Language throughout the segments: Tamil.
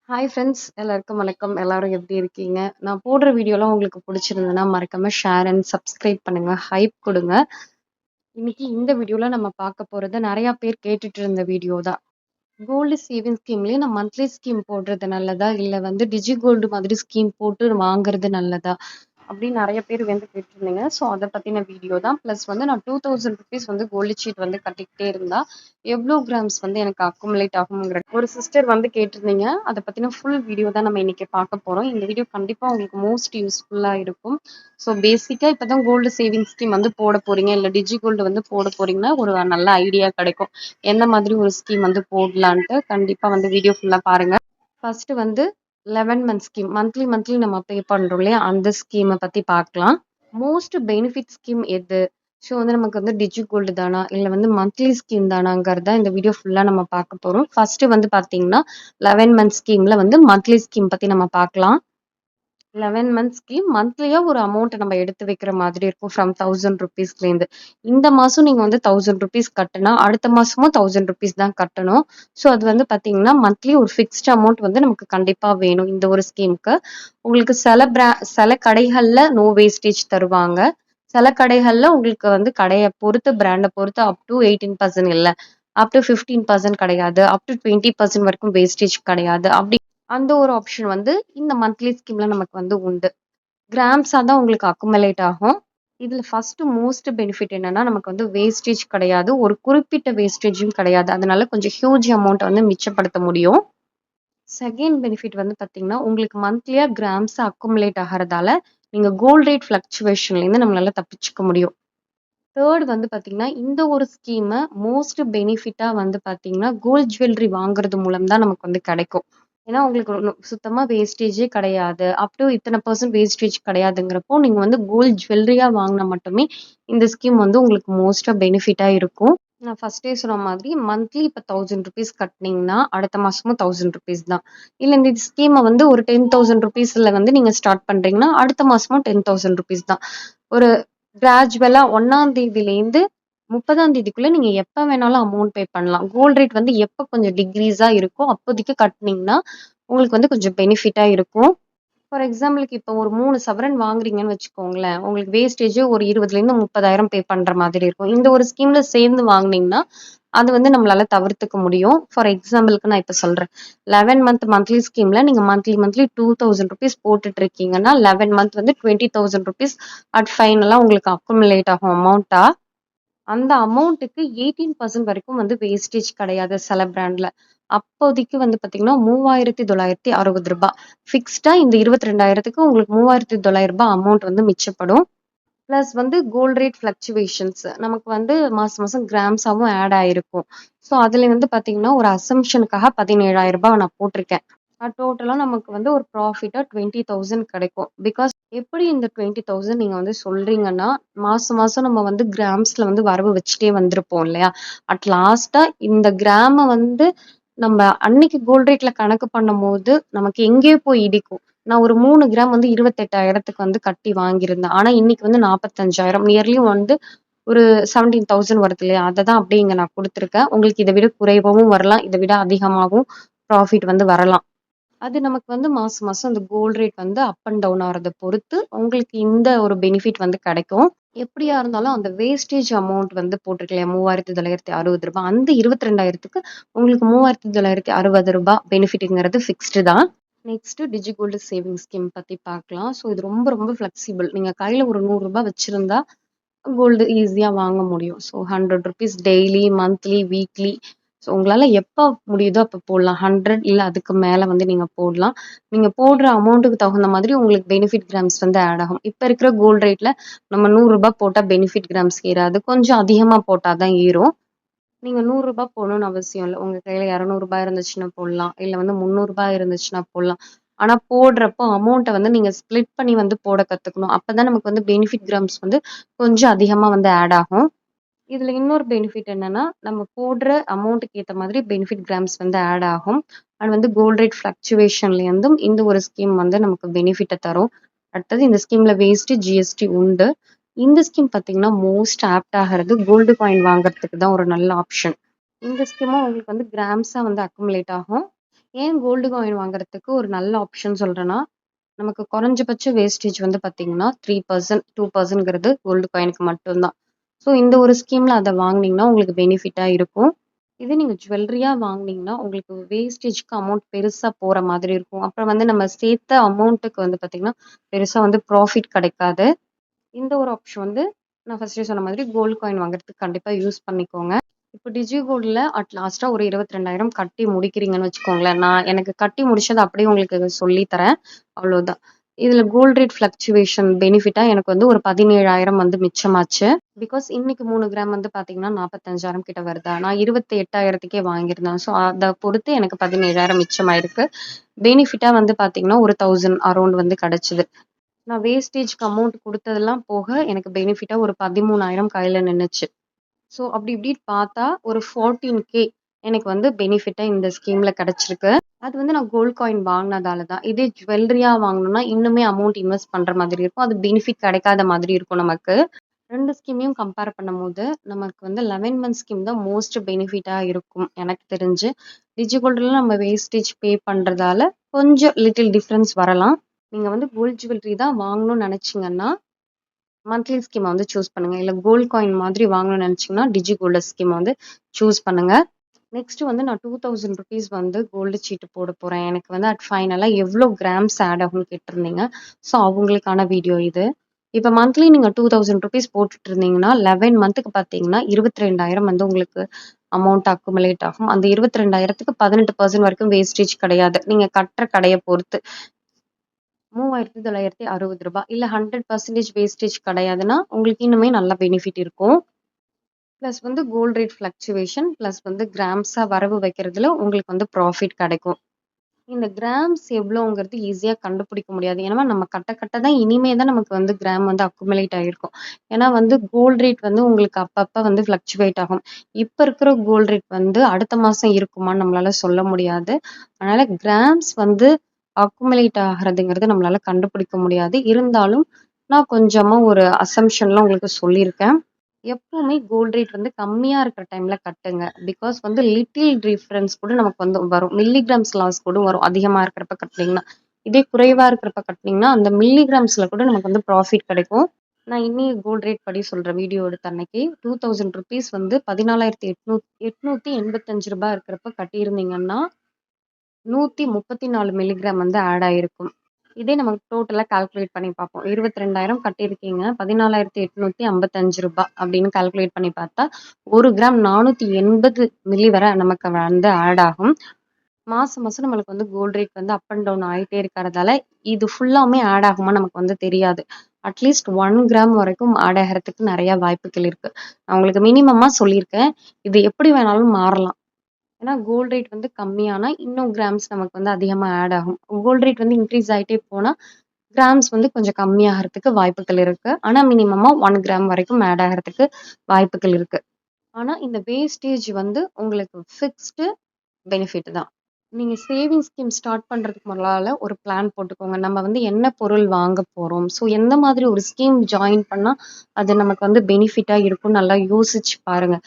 ஹாய் ஃப்ரெண்ட்ஸ், எல்லாருக்கும் வணக்கம். எல்லாரும் எப்படி இருக்கீங்க? நான் போடுற வீடியோலாம் உங்களுக்கு பிடிச்சிருந்ததுன்னா மறக்காம ஷேர் அண்ட் சப்ஸ்கிரைப் பண்ணுங்க. ஹைப் கொடுங்க. இன்னைக்கு இந்த வீடியோல நம்ம பார்க்க போறது நிறைய பேர் கேட்டுட்டு இருந்த வீடியோ தான். கோல்டு சேவிங் ஸ்கீம்லயே நான் மந்த்லி ஸ்கீம் போடுறது நல்லதா? இல்ல டிஜி கோல்டு மாதிரி ஸ்கீம் போட்டு வாங்குறது நல்லதா? அப்படின்னு நிறைய பேர் கேட்டிருந்தீங்க. ஸோ அதை பத்தின வீடியோ தான். ப்ளஸ் நான் ₹2000 கோல்டு சீட் கட்டிக்கிட்டே இருந்தா எவ்வளோ கிராம்ஸ் எனக்கு அக்குமுலேட் ஆகுங்கிற ஒரு சிஸ்டர் கேட்டிருந்தீங்க. அதை பத்தின ஃபுல் வீடியோ தான் நம்ம இன்னைக்கு பார்க்க போறோம். இந்த வீடியோ கண்டிப்பா உங்களுக்கு மோஸ்ட் யூஸ்ஃபுல்லா இருக்கும். ஸோ பேசிக்கா இப்பதான் கோல்டு சேவிங் ஸ்கீம் போட போறீங்க, இல்ல டிஜி கோல்டு போட போறீங்கன்னா ஒரு நல்ல ஐடியா கிடைக்கும். எந்த மாதிரி ஒரு ஸ்கீம் போடலான்ட்டு கண்டிப்பா வீடியோ ஃபுல்லா பாருங்க. ஃபர்ஸ்ட் 11 மந்த் ஸ்கீம், மந்த்லி நம்ம பே பண்றோம் இல்லையா, அந்த ஸ்கீமை பத்தி பார்க்கலாம். மோஸ்ட் பெனிஃபிட் ஸ்கீம் எது? ஸோ நமக்கு டிஜி கோல்டு தானா, இல்ல மந்த்லி ஸ்கீம் தானாங்கிறத இந்த வீடியோ ஃபுல்லா நம்ம பார்க்க போறோம். ஃபர்ஸ்ட் பாத்தீங்கன்னா 11 மந்த் ஸ்கீம்ல மந்த்லி ஸ்கீம் பத்தி நம்ம பார்க்கலாம். 11 மந்த் ஸ்கீம் மந்த்லியா ஒரு அமௌண்ட் நம்ம எடுத்து வைக்கிற மாதிரி இருக்கும், ஃப்ரம் ₹1000 இந்த மாசம் நீங்க ₹1000 கட்டுனா அடுத்த மாசமும் ₹1000 தான் கட்டணும். ஸோ அது பாத்தீங்கன்னா மந்த்லி ஒரு ஃபிக்ஸ்ட் அமௌண்ட் நமக்கு கண்டிப்பா வேணும் இந்த ஒரு ஸ்கீமுக்கு. உங்களுக்கு சில கடைகள்ல நோ வேஸ்டேஜ் தருவாங்க. சில கடைகள்ல உங்களுக்கு கடையை பொறுத்து, பிராண்டை பொறுத்து அப் டு 18% இல்ல, அப் டு 15% கிடையாது, அப் டு 20% வரைக்கும் வேஸ்டேஜ் கிடையாது. அப்படி அந்த ஒரு ஆப்ஷன் இந்த மந்த்லி ஸ்கீம்ல நமக்கு உண்டு. கிராம்ஸா தான் உங்களுக்கு அக்குமுலேட் ஆகும். இதுல ஃபர்ஸ்ட் மோஸ்ட் பெனிஃபிட் என்னன்னா, நமக்கு வேஸ்டேஜ் கிடையாது, ஒரு குறிப்பிட்ட வேஸ்டேஜும் கிடையாது. அதனால கொஞ்சம் ஹியூஜ் அமௌண்ட் மிச்சப்படுத்த முடியும். செகண்ட் பெனிஃபிட் பாத்தீங்கன்னா, உங்களுக்கு மந்த்லியா கிராம்ஸ் அக்குமுலேட் ஆகிறதால நீங்க கோல்ட் ரேட் ஃபிளக்சுவேஷன்ல இருந்து நம்மளால தப்பிச்சுக்க முடியும். தேர்ட் பாத்தீங்கன்னா, இந்த ஒரு ஸ்கீம் மோஸ்ட் பெனிஃபிட்டா பாத்தீங்கன்னா கோல்ட் ஜுவல்லரி வாங்குறது மூலம் தான் நமக்கு கிடைக்கும். ஏன்னா உங்களுக்கு சுத்தமா வேஸ்டேஜே கிடையாது. அப் டூ இத்தனை பெர்சன்ட் வேஸ்டேஜ் கிடையாதுங்கிறப்போ, நீங்க கோல்ட் ஜுவல்லரியா வாங்குனா மட்டுமே இந்த ஸ்கீம் உங்களுக்கு மோஸ்ட்டா பெனிஃபிட்டா இருக்கும். நான் ஃபர்ஸ்ட்டே சொன்ன மாதிரி மந்த்லி இப்ப ₹1000 கட்டுனீங்கன்னா, அடுத்த மாசமும் ₹1000 தான். இல்ல இந்த ஸ்கீம ஒரு ₹10,000ல நீங்க ஸ்டார்ட் பண்றீங்கன்னா, அடுத்த மாசமும் ₹10,000 தான். ஒரு கிராஜுவலா 1ஆம் தேதியிலேருந்து 30ஆம் தேதிக்குள்ள நீங்க எப்ப வேணாலும் அமௌண்ட் பே பண்ணலாம். கோல்ட் ரேட் எப்ப கொஞ்சம் டிக்ரீஸா இருக்கோ அப்போதைக்கு கட்டுனீங்கன்னா, உங்களுக்கு கொஞ்சம் பெனிஃபிட்டா இருக்கும். ஃபார் எக்ஸாம்பிளுக்கு இப்போ ஒரு 3 சவரன் வாங்குறீங்கன்னு வச்சுக்கோங்களேன். உங்களுக்கு வேஸ்டேஜ் ஒரு 20,000லேருந்து 30,000 பே பண்ற மாதிரி இருக்கும். இந்த ஒரு ஸ்கீம்ல சேர்ந்து வாங்குனீங்கன்னா, அது நம்மளால தவிர்த்துக்க முடியும். ஃபார் எக்ஸாம்பிளுக்கு நான் இப்ப சொல்றேன். 11 மந்த் மந்த்லி ஸ்கீம்ல நீங்க மந்த்லி ₹2,000 போட்டுட்டு இருக்கீங்கன்னா, 11 மந்த் ₹20,000 அட் ஃபைனலா உங்களுக்கு அக்குமுலேட் ஆகும் அமௌண்ட்டா. அந்த அமௌண்ட்டுக்கு 18% வரைக்கும் வேஸ்டேஜ் கிடையாது சில பிராண்ட்ல. அப்போதைக்கு பாத்தீங்கன்னா ₹3,960. ஃபிக்ஸ்டா இந்த 22,000க்கு உங்களுக்கு ₹3,900 அமௌண்ட் மிச்சப்படும். பிளஸ் கோல்ட் ரேட் ஃபிளக்சுவேஷன்ஸ் நமக்கு மாசம் மாசம் கிராம்ஸாவும் ஆட் ஆயிருக்கும். ஸோ அதுல பாத்தீங்கன்னா ஒரு அசம்ஷனுக்காக ₹17,000 நான் போட்டிருக்கேன். டோட்டலா நமக்கு ஒரு ப்ராஃபிட்டா 20,000 கிடைக்கும். பிகாஸ் எப்படி இந்த 20,000 நீங்க சொல்றீங்கன்னா, மாசம் மாசம் நம்ம கிராம்ஸ்ல வரவு வச்சுட்டே வந்திருப்போம் இல்லையா? அட் லாஸ்ட்டா இந்த கிராம நம்ம அன்னைக்கு கோல்ட் ரேட்ல கணக்கு பண்ணும்போது நமக்கு எங்கேயோ போய் இடிக்கும். நான் ஒரு 3 கிராம் 28,000க்கு கட்டி வாங்கியிருந்தேன். ஆனா இன்னைக்கு 45,000 நியர்லி ஒரு 17,000 வருது இல்லையா? அததான் அப்படியே இங்க நான் குடுத்துருக்கேன். உங்களுக்கு இதை விட குறைவாவும் வரலாம், இதை விட அதிகமாகவும் ப்ராஃபிட் வரலாம். அது நமக்கு மாசம் மாசம் அந்த gold rate up and down ஆறத பொறுத்து உங்களுக்கு இந்த ஒரு பெனிஃபிட் கிடைக்கும். எப்படியா இருந்தாலும் அந்த வேஸ்டேஜ் அமௌண்ட் போட்டிருக்கலையா ₹3,960, அந்த 22,000க்கு உங்களுக்கு ₹3,960 பெனிஃபிட்ங்கிறது ஃபிக்ஸ்டு தான். நெக்ஸ்ட் டிஜி கோல்டு சேவிங் ஸ்கீம் பத்தி பார்க்கலாம். ஸோ இது ரொம்ப ரொம்ப ஃபிளெக்சிபிள். நீங்க கையில ஒரு ₹100 வச்சிருந்தா கோல்டு ஈஸியா வாங்க முடியும். So ₹100 daily, monthly, weekly, so உங்களால எப்ப முடியுதோ அப்ப போடலாம். 100 இல்ல அதுக்கு மேல நீங்க போடலாம். நீங்க போடுற அமௌண்ட்டுக்கு தகுந்த மாதிரி உங்களுக்கு பெனிஃபிட் கிராம்ஸ் ஆட் ஆகும். இப்ப இருக்கிற கோல்ட் ரேட்ல நம்ம ₹100 போட்டா பெனிஃபிட் கிராம்ஸ் ஏறாது. கொஞ்சம் அதிகமா போட்டா தான் ஏறும். நீங்க ₹100 போடணும்னு அவசியம் இல்ல. உங்க கையில ₹200 இருந்துச்சுன்னா போடலாம். இல்ல ₹300 இருந்துச்சுன்னா போடலாம். ஆனா போடுறப்போ அமௌண்ட்ட நீங்க ஸ்ப்ளிட் பண்ணி போட கத்துக்கணும். அப்பதான் நமக்கு பெனிஃபிட் கிராம்ஸ் கொஞ்சம் அதிகமா ஆட் ஆகும். இதுல இன்னொரு பெனிஃபிட் என்னன்னா, நம்ம போடுற அமௌண்ட்டுக்கு ஏத்த மாதிரி பெனிஃபிட் கிராம்ஸ் ஆட் ஆகும். அண்ட் கோல்ட் ரேட் ஃபிளக்சுவேஷன்ல இருந்தும் இந்த ஒரு ஸ்கீம் நமக்கு பெனிஃபிட்ட தரும். அடுத்தது இந்த ஸ்கீம்ல வேஸ்ட் ஜிஎஸ்டி உண்டு. இந்த ஸ்கீம் பாத்தீங்கன்னா மோஸ்ட் ஆப்ட் ஆகிறது கோல்டு காயின் வாங்குறதுக்கு தான் ஒரு நல்ல ஆப்ஷன். இந்த ஸ்கீமும் உங்களுக்கு கிராம்ஸா அக்குமுலேட் ஆகும். ஏன் கோல்டு காயின் வாங்குறதுக்கு ஒரு நல்ல ஆப்ஷன் சொல்றேன்னா, நமக்கு குறைஞ்சபட்ச வேஸ்டேஜ் வந்து பார்த்தீங்கன்னா 3% 2%ங்கிறது கோல்டு காயினுக்கு மட்டும் தான். ஸோ இந்த ஒரு ஸ்கீம்ல அத வாங்குனீங்கன்னா உங்களுக்கு பெனிஃபிட்டா இருக்கும். இதே நீங்க ஜுவல்லரியா வாங்குனீங்கன்னா, உங்களுக்கு வேஸ்டேஜ்க்கு அமௌண்ட் பெருசா போற மாதிரி இருக்கும். அப்புறம் வந்து நம்ம சேர்த்த அமௌண்ட்டுக்கு வந்து பார்த்தீங்கன்னா, பெருசா வந்து ப்ராஃபிட் கிடைக்காது. இந்த ஒரு ஆப்ஷன் வந்து நான் ஃபர்ஸ்ட்டே சொன்ன மாதிரி கோல்ட் காயின் வாங்குறதுக்கு கண்டிப்பா யூஸ் பண்ணிக்கோங்க. இப்போ டிஜி கோல்ட்ல அட் லாஸ்ட்டா ஒரு 22,000 கட்டி முடிக்கிறீங்கன்னு வச்சுக்கோங்களேன். நான் எனக்கு கட்டி முடிச்சத அப்படியே உங்களுக்கு சொல்லி தரேன். அவ்வளோதான். இதுல கோல்ட் ரேட் ஃப்ளக்சுவேஷன் பெனிஃபிட்டா எனக்கு வந்து ஒரு 17,000 வந்து மிச்சமாச்சு. பிகாஸ் இன்னைக்கு 3 கிராம் வந்து பார்த்தீங்கன்னா 45,000 கிட்ட வருதா? நான் 28,000க்கே வாங்கியிருந்தேன். ஸோ அத பொறுத்து எனக்கு 17,000 மிச்சமாயிருக்கு. பெனிஃபிட்டா வந்து பார்த்தீங்கன்னா, ஒரு 1000 அரவுண்ட் வந்து கிடைச்சது. நான் வேஸ்டேஜ்க்கு அமௌண்ட் குடுத்ததெல்லாம் போக, எனக்கு பெனிஃபிட்டா ஒரு 13,000 கையில நின்னுச்சு. ஸோ அப்படி இப்படின்னு பார்த்தா, ஒரு 14K எனக்கு வந்து பெனிஃபிட்டா இந்த ஸ்கீம்ல கிடைச்சிருக்கு. அது வந்து நான் கோல்ட் காயின் வாங்குனதால தான். இதே ஜுவல்லரியா வாங்கணும்னா, இன்னுமே அமௌண்ட் இன்வெஸ்ட் பண்ற மாதிரி இருக்கும். அது பெனிஃபிட் கிடைக்காத மாதிரி இருக்கும் நமக்கு. 2 ஸ்கீமையும் கம்பேர் பண்ணும்போது, நமக்கு வந்து 11 மந்த் ஸ்கீம் தான் மோஸ்ட் பெனிஃபிட்டா இருக்கும் எனக்கு தெரிஞ்சு. டிஜி கோல்டுல நம்ம வேஸ்டேஜ் பே பண்றதால கொஞ்சம் லிட்டில் டிஃபரன்ஸ் வரலாம். நீங்க வந்து கோல்ட் ஜுவல்லரி தான் வாங்கணும்னு நினைச்சீங்கன்னா, மந்த்லி ஸ்கீம வந்து சூஸ் பண்ணுங்க. இல்ல கோல்ட் காயின் மாதிரி வாங்கணும்னு நினைச்சீங்கன்னா, டிஜி கோல்டு ஸ்கீம வந்து சூஸ் பண்ணுங்க. நெக்ஸ்ட் வந்து நான் ₹2000 வந்து கோல்டு சீட்டு போட போறேன். எனக்கு வந்து ஃபைனலா எவ்ளோ கிராம்ஸ் ஆட் ஆகும்னு கேட்டிருந்தீங்க. ஸோ அவங்களுக்கான வீடியோ இது. இப்ப மந்த்லி நீங்க ₹2000 போட்டுட்டு இருந்தீங்கன்னா, 11 மந்த்துக்கு பார்த்தீங்கன்னா, 22,000 வந்து உங்களுக்கு அமௌண்ட் அக்குமுலேட் ஆகும். அந்த 22,000க்கு 18% வரைக்கும் வேஸ்டேஜ் கிடையாது. நீங்க கட்டுற கடைய பொறுத்து. ரூ. 3,960 இல்ல 100% வேஸ்டேஜ் கிடையாதுன்னா, உங்களுக்கு இன்னுமே நல்ல பெனிஃபிட் இருக்கும். பிளஸ் வந்து கோல்ட் ரேட் ஃப்ளக்சுவேஷன், பிளஸ் வந்து கிராம்ஸா வரவு வைக்கிறதுல உங்களுக்கு வந்து ப்ராஃபிட் கிடைக்கும். இந்த கிராம்ஸ் எவ்வளோங்கிறது ஈஸியா கண்டுபிடிக்க முடியாது. ஏன்னா நம்ம கட்ட கட்ட தான் இனிமே தான் நமக்கு வந்து கிராம் வந்து அக்குமுலேட் ஆகிருக்கும். ஏன்னா வந்து கோல்ட் ரேட் வந்து உங்களுக்கு அப்பப்ப வந்து ஃப்ளக்சுவேட் ஆகும். இப்ப இருக்கிற கோல்ட் ரேட் வந்து அடுத்த மாசம் இருக்குமான்னு நம்மளால சொல்ல முடியாது. அதனால கிராம்ஸ் வந்து அக்குமுலேட் ஆகுறதுங்கிறது நம்மளால கண்டுபிடிக்க முடியாது. இருந்தாலும் நான் கொஞ்சமா ஒரு அசம்ப்ஷன்ல உங்களுக்கு சொல்லியிருக்கேன். எப்பவுமே கோல்ட் ரேட் வந்து கம்மியா இருக்கிற டைம்ல கட்டுங்க. பிகாஸ் வந்து லிட்டில் டிஃபரன்ஸ் கூட நமக்கு வந்து வரும். மில்லிகிராம்ஸ் லாஸ் கூட வரும். அதிகமா இருக்கிறப்ப கட்டுனீங்கன்னா. இதே குறைவா இருக்கிறப்ப கட்டுனீங்கன்னா, அந்த மில்லிகிராம்ஸ்ல கூட நமக்கு வந்து ப்ராஃபிட் கிடைக்கும். நான் இன்னி கோல்ட் ரேட் படி சொல்றேன் வீடியோ எடுத்த அன்னைக்கு. ₹2000 வந்து ₹14,885 இருக்கிறப்ப கட்டியிருந்தீங்கன்னா, 134 மில்லிகிராம் வந்து ஆட் ஆயிருக்கும். இதே நம்ம டோட்டலா கால்குலேட் பண்ணி பார்ப்போம். 22,000 கட்டியிருக்கீங்க. ₹14,855 அப்படின்னு கால்குலேட் பண்ணி பார்த்தா, 1 கிராம் 480 மில்லி வரை நமக்கு வந்து ஆட் ஆகும். மாசம் மாசம் நம்மளுக்கு வந்து கோல்ட் ரேட் வந்து அப் அண்ட் டவுன் ஆயிட்டே இருக்கிறதால, இது ஃபுல்லாவுமே ஆட் ஆகுமான்னு நமக்கு வந்து தெரியாது. அட்லீஸ்ட் 1 கிராம் வரைக்கும் ஆட் ஆகறதுக்கு நெறைய வாய்ப்புகள் இருக்கு. நான் உங்களுக்கு மினிமமா சொல்லியிருக்கேன். இது எப்படி வேணாலும் மாறலாம். ஏன்னா கோல்ட் ரேட் வந்து கம்மியானா, இன்னும் கிராம்ஸ் நமக்கு வந்து அதிகமா ஆட் ஆகும். கோல்ட் ரேட் வந்து இன்க்ரீஸ் ஆயிட்டே போனா, கிராம்ஸ் வந்து கொஞ்சம் கம்மியாகறதுக்கு வாய்ப்புகள் இருக்கு. ஆனா மினிமமா 1 கிராம் வரைக்கும் ஆட் ஆகறதுக்கு வாய்ப்புகள் இருக்கு. ஆனா இந்த வேஸ்டேஜ் வந்து உங்களுக்கு ஃபிக்ஸ்டு பெனிஃபிட் தான். நீங்க சேவிங் ஸ்கீம் ஸ்டார்ட் பண்றதுக்கு முன்னால ஒரு பிளான் போட்டுக்கோங்க. நம்ம வந்து என்ன பொருள் வாங்க போறோம்? ஸோ எந்த மாதிரி ஒரு ஸ்கீம் ஜாயின் பண்ணா, அது நமக்கு வந்து பெனிஃபிட்டா இருக்கும்னு நல்லா யோசிச்சு பாருங்க.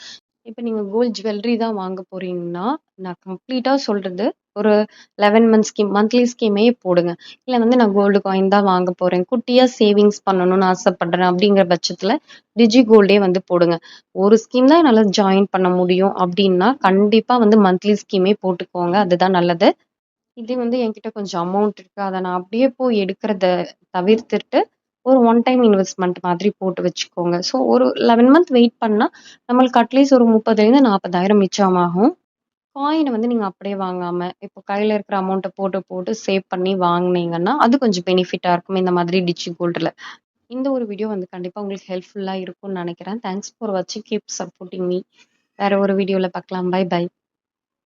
இப்ப நீங்க கோல்ட் ஜுவல்லரி தான் வாங்க போறீங்கன்னா, நான் கம்ப்ளீட்டா சொல்றது ஒரு 11 மந்த் ஸ்கீம், மந்த்லி ஸ்கீமே போடுங்க. இல்ல வந்து நான் கோல்டு காயின் தான் வாங்க போறேன். குட்டியா சேவிங்ஸ் பண்ணணும்னு ஆசைப்படுறேன் அப்படிங்கிற பட்சத்துல டிஜி கோல்டே வந்து போடுங்க. ஒரு ஸ்கீம் தான் என்னால ஜாயின் பண்ண முடியும் அப்படின்னா, கண்டிப்பா வந்து மந்த்லி ஸ்கீமே போட்டுக்கோங்க. அதுதான் நல்லது. இதே வந்து என்கிட்ட கொஞ்சம் அமௌண்ட் இருக்கு. அத நான் அப்படியே போய் எடுக்கிறத தவிர்த்துட்டு, ஒரு ஒன் டைம் இன்வெஸ்ட்மென்ட் மாதிரி போட்டு வச்சுக்கோங்க. ஸோ ஒரு 11 மந்த் வெயிட் பண்ணா, நம்மளுக்கு அட்லீஸ்ட் ஒரு 30,000 40,000 மிச்சமாகும். காயின வந்து நீங்க அப்படியே வாங்காம, இப்போ கையில இருக்கிற அமௌண்ட்ட போட்டு, போட்டு சேவ் பண்ணி வாங்குனீங்கன்னா, அது கொஞ்சம் பெனிஃபிட்டா இருக்கும். இந்த மாதிரி டிஜி கோல்டுல. இந்த ஒரு வீடியோ வந்து கண்டிப்பா உங்களுக்கு ஹெல்ப்ஃபுல்லா இருக்கும்னு நெனைக்கிறேன். தேங்க்ஸ் ஃபார் வாட்சிங். Keep supporting me. வேற ஒரு வீடியோல பார்க்கலாம். Bye by.